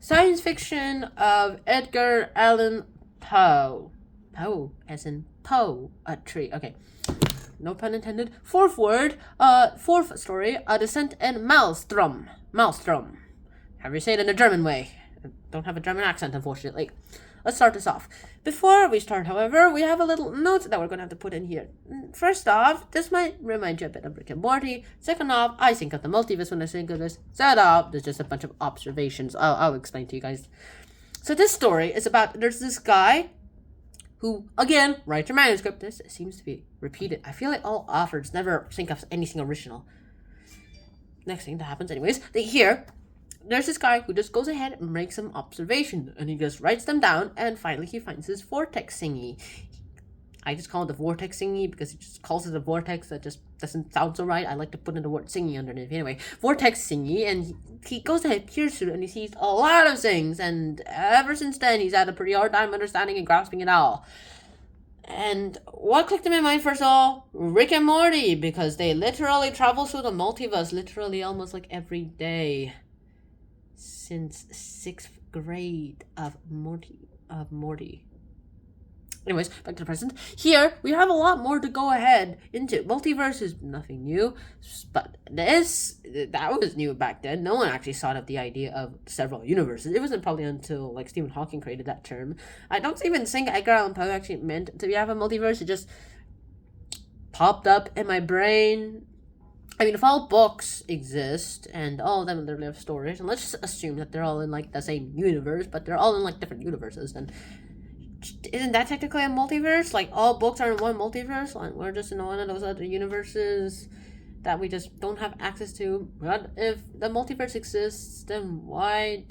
Science fiction of Edgar Allan Poe. Poe, as in Poe, a tree. Okay. No pun intended. Fourth story, A Descent in Maelström. Maelström. Have you say it in a German way? I don't have a German accent, unfortunately. Let's start this off. Before we start, however, we have a little note that we're going to have to put in here. First off, this might remind you a bit of Rick and Morty. Second off, I think of the multiverse when I think of this. Third off, there's just a bunch of observations. I'll explain to you guys. So this story is about, there's this guy who, again, writes a manuscript. This seems to be repeated. I feel like all authors never think of anything original. Next thing that happens, anyways, there's this guy who just goes ahead and makes some observations, and he just writes them down, and finally he finds his vortex thingy. I just call it the vortex thingy because he just calls it a vortex. That just doesn't sound so right. I like to put in the word thingy underneath. Anyway, vortex thingy, and he goes ahead, peers through it, and he sees a lot of things, and ever since then he's had a pretty hard time understanding and grasping it all. And what clicked in my mind first of all? Rick and Morty, because they literally travel through the multiverse literally almost like every day. Since 6th grade of Morty. Anyways, back to the present. Here, we have a lot more to go ahead into. Multiverse is nothing new, but that was new back then. No one actually thought of the idea of several universes. It wasn't probably until, like, Stephen Hawking created that term. I don't even think Edgar Allan Poe actually meant to have a multiverse. It just popped up in my brain. I mean, if all books exist, and all of them literally have stories, and let's just assume that they're all in, like, the same universe, but they're all in, like, different universes, then isn't that technically a multiverse? Like, all books are in one multiverse, like, we're just in one of those other universes that we just don't have access to. But if the multiverse exists, then why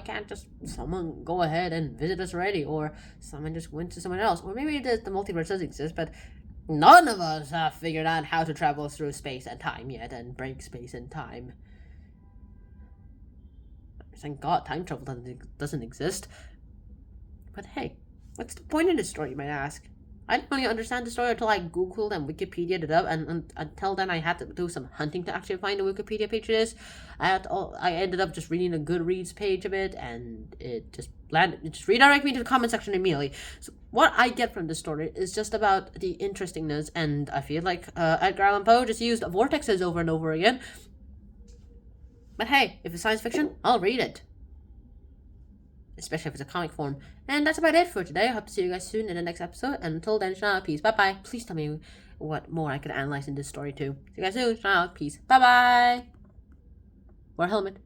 can't just someone go ahead and visit us already, or someone just went to someone else? Or maybe the multiverse does exist, but none of us have figured out how to travel through space and time yet and break space and time. Thank God time travel doesn't exist. But hey, what's the point of this story, you might ask? I didn't really understand the story until I Googled and Wikipedia'd it up, and until then I had to do some hunting to actually find a Wikipedia page for this. I ended up just reading a Goodreads page of it, and it just redirected me to the comment section immediately. So what I get from this story is just about the interestingness, and I feel like Edgar Allan Poe just used vortexes over and over again. But hey, if it's science fiction, I'll read it. Especially if it's a comic form. And that's about it for today. I hope to see you guys soon in the next episode. And until then, shout out, peace. Bye-bye. Please tell me what more I could analyze in this story too. See you guys soon. Shout out, peace. Bye-bye. Wear a helmet.